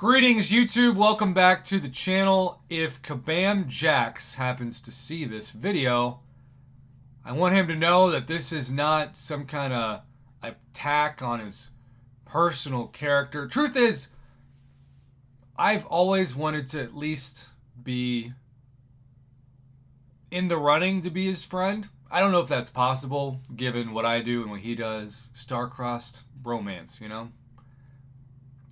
Greetings, YouTube. Welcome back to the channel. If Kabam Jax happens to see this video, I want him to know that this is not some kind of attack on his personal character. Truth is, I've always wanted to at least be in the running to be his friend. I don't know if that's possible, given what I do and what he does. Star-crossed bromance, you know?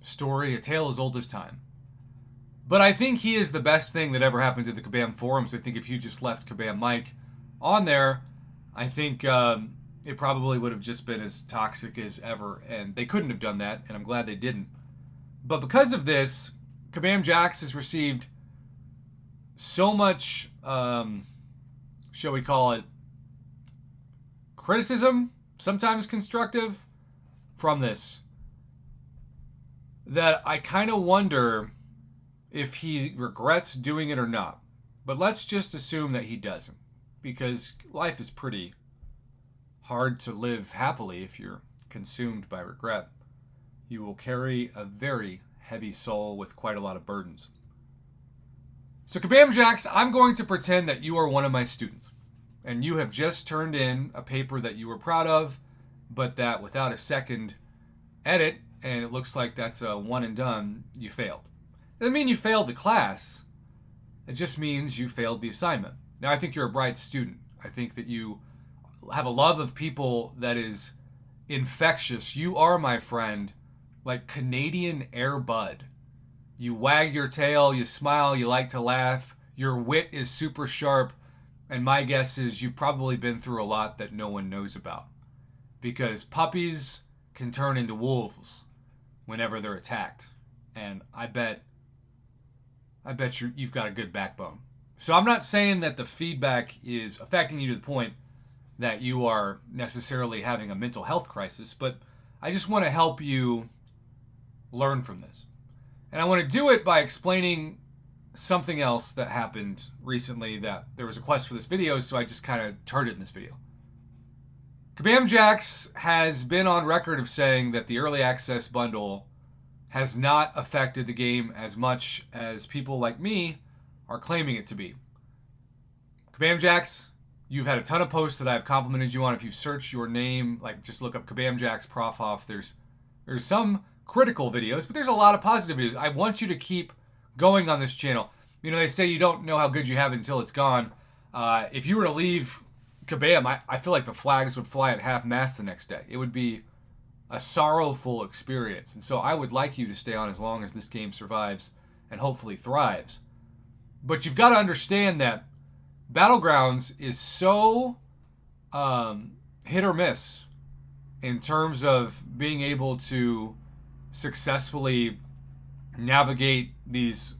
Story, a tale as old as time. But I think he is the best thing that ever happened to the Kabam forums. I think if you just left Kabam Mike on there, I think it probably would have just been as toxic as ever. And they couldn't have done that, and I'm glad they didn't. But because of this, Kabam Jax has received so much, shall we call it, criticism, sometimes constructive, from this, that I kind of wonder if he regrets doing it or not. But let's just assume that he doesn't, because life is pretty hard to live happily if you're consumed by regret. You will carry a very heavy soul with quite a lot of burdens. So Kabam Jax, I'm going to pretend that you are one of my students, and you have just turned in a paper that you were proud of, but that without a second edit, and it looks like that's a one and done, you failed. It doesn't mean you failed the class. It just means you failed the assignment. Now, I think you're a bright student. I think that you have a love of people that is infectious. You are, my friend, like Canadian Air Bud. You wag your tail, you smile, you like to laugh. Your wit is super sharp. And my guess is you've probably been through a lot that no one knows about. Because puppies can turn into wolves whenever they're attacked. And I bet you've got a good backbone. So I'm not saying that the feedback is affecting you to the point that you are necessarily having a mental health crisis, but I just want to help you learn from this. And I want to do it by explaining something else that happened recently that there was a request for this video, so I just kind of turned it in this video. Kabam Jax has been on record of saying that the early access bundle has not affected the game as much as people like me are claiming it to be. Kabam Jax, you've had a ton of posts that I've complimented you on. If you search your name, like just look up Kabam Jax Prof Hoff, there's some critical videos, but there's a lot of positive videos. I want you to keep going on this channel. You know, they say you don't know how good you have it until it's gone. If you were to leave Kabam, I feel like the flags would fly at half-mast the next day. It would be a sorrowful experience. And so I would like you to stay on as long as this game survives and hopefully thrives. But you've got to understand that Battlegrounds is so hit or miss in terms of being able to successfully navigate these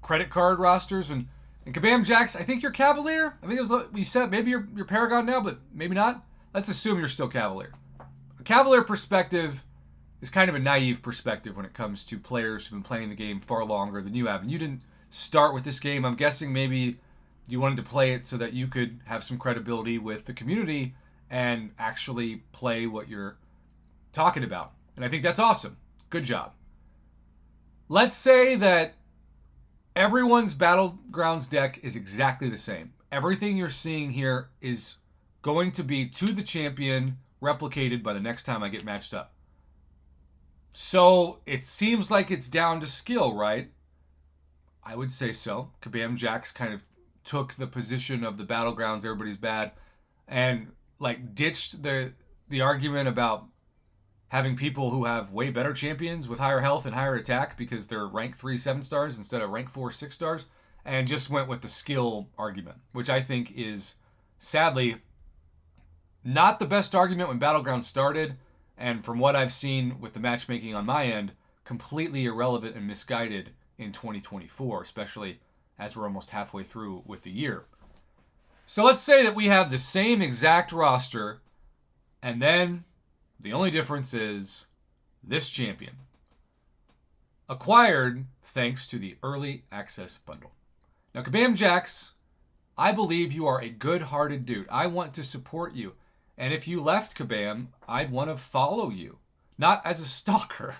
credit card rosters. And Kabam Jax, I think you're Cavalier. I think it was what you said. Maybe you're Paragon now, but maybe not. Let's assume you're still Cavalier. A Cavalier perspective is kind of a naive perspective when it comes to players who've been playing the game far longer than you have. And you didn't start with this game. I'm guessing maybe you wanted to play it so that you could have some credibility with the community and actually play what you're talking about. And I think that's awesome. Good job. Let's say that everyone's Battlegrounds deck is exactly the same. Everything you're seeing here is going to be to the champion replicated by the next time I get matched up. So it seems like it's down to skill, right? I would say so. Kabam Jax kind of took the position of the Battlegrounds, everybody's bad, and like ditched the argument about having people who have way better champions with higher health and higher attack because they're rank 3 7-stars instead of rank 4 6-stars, and just went with the skill argument, which I think is sadly not the best argument when Battlegrounds started, and from what I've seen with the matchmaking on my end, completely irrelevant and misguided in 2024, especially as we're almost halfway through with the year. So let's say that we have the same exact roster, and then the only difference is this champion. Acquired thanks to the early access bundle. Now, Kabam Jax, I believe you are a good-hearted dude. I want to support you. And if you left Kabam, I'd want to follow you. Not as a stalker,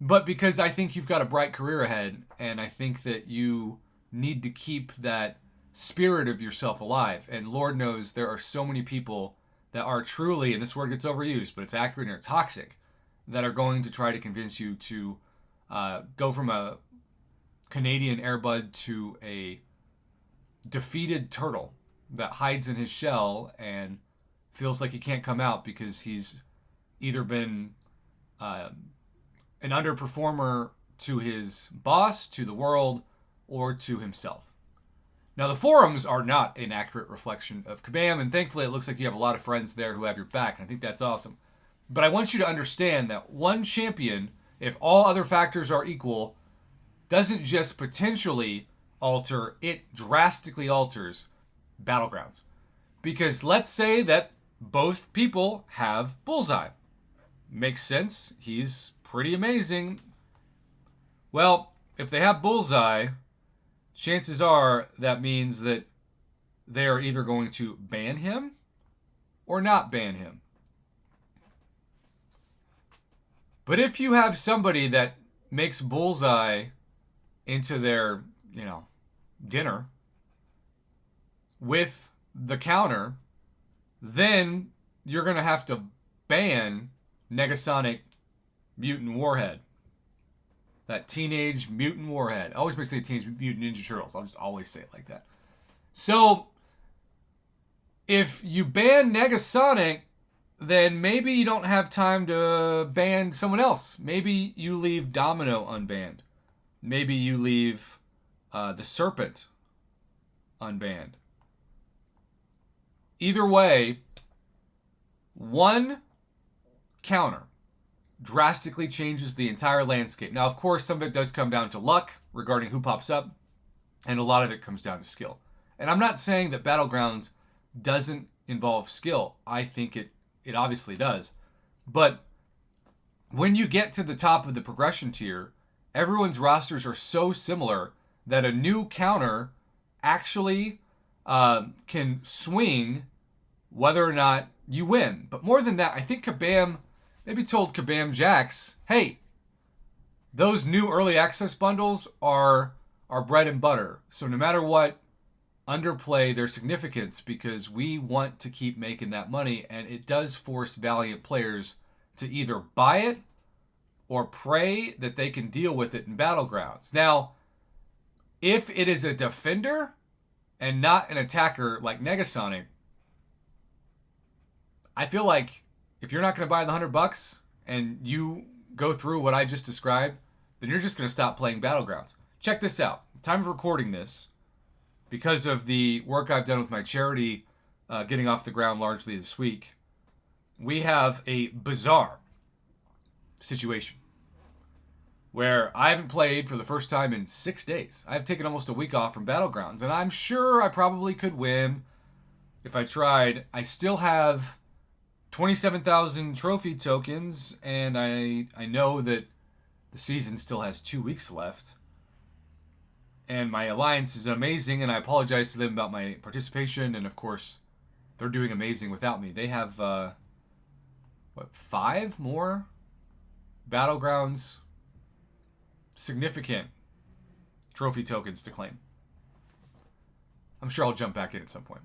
but because I think you've got a bright career ahead, and I think that you need to keep that spirit of yourself alive. And Lord knows there are so many people that are truly, and this word gets overused, but it's accurate and toxic, that are going to try to convince you to go from a Canadian airbud to a defeated turtle that hides in his shell and feels like he can't come out because he's either been an underperformer to his boss, to the world, or to himself. Now, the forums are not an accurate reflection of Kabam, and thankfully it looks like you have a lot of friends there who have your back, and I think that's awesome. But I want you to understand that one champion, if all other factors are equal, doesn't just potentially alter, it drastically alters Battlegrounds. Because let's say that both people have Bullseye. Makes sense. He's pretty amazing. Well, if they have Bullseye, chances are that means that they are either going to ban him or not ban him. But if you have somebody that makes Bullseye into their, dinner with the counter, then you're going to have to ban Negasonic Mutant Warhead. That Teenage Mutant Warhead. I always make the Teenage Mutant Ninja Turtles. I'll just always say it like that. So, if you ban Negasonic, then maybe you don't have time to ban someone else. Maybe you leave Domino unbanned. Maybe you leave the Serpent unbanned. Either way, one counter drastically changes the entire landscape. Now, of course, some of it does come down to luck regarding who pops up, and a lot of it comes down to skill. And I'm not saying that Battlegrounds doesn't involve skill. I think it obviously does. But when you get to the top of the progression tier, everyone's rosters are so similar that a new counter actually can swing whether or not you win. But more than that, I think Kabam maybe told Kabam Jax, hey, those new early access bundles are bread and butter. So no matter what, underplay their significance because we want to keep making that money, and it does force Valiant players to either buy it or pray that they can deal with it in Battlegrounds. Now, if it is a defender and not an attacker like Negasonic, I feel like if you're not going to buy the $100 and you go through what I just described, then you're just going to stop playing Battlegrounds. Check this out. The time of recording this, because of the work I've done with my charity getting off the ground largely this week, we have a bizarre situation where I haven't played for the first time in 6 days. I've taken almost a week off from Battlegrounds, and I'm sure I probably could win if I tried. I still have 27,000 trophy tokens, and I know that the season still has 2 weeks left. And my alliance is amazing, and I apologize to them about my participation, and of course, they're doing amazing without me. They have, 5 more Battlegrounds significant trophy tokens to claim. I'm sure I'll jump back in at some point.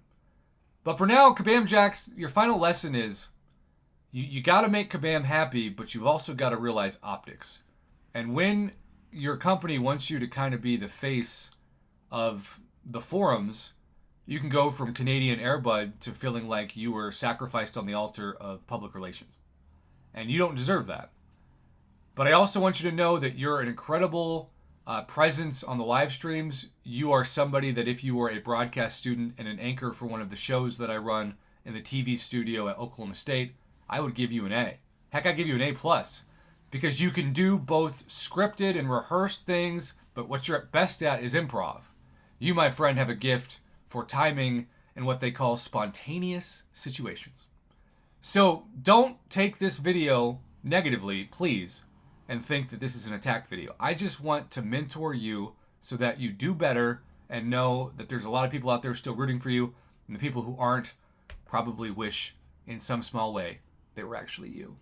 But for now, Kabam Jax, your final lesson is you got to make Kabam happy, but you've also got to realize optics. And when your company wants you to kind of be the face of the forums, you can go from Canadian Airbud to feeling like you were sacrificed on the altar of public relations. And you don't deserve that. But I also want you to know that you're an incredible presence on the live streams. You are somebody that if you were a broadcast student and an anchor for one of the shows that I run in the TV studio at Oklahoma State, I would give you an A. Heck, I'd give you an A+. Because you can do both scripted and rehearsed things, but what you're best at is improv. You, my friend, have a gift for timing and what they call spontaneous situations. So don't take this video negatively, please, and think that this is an attack video. I just want to mentor you so that you do better and know that there's a lot of people out there still rooting for you, and the people who aren't probably wish in some small way they were actually you.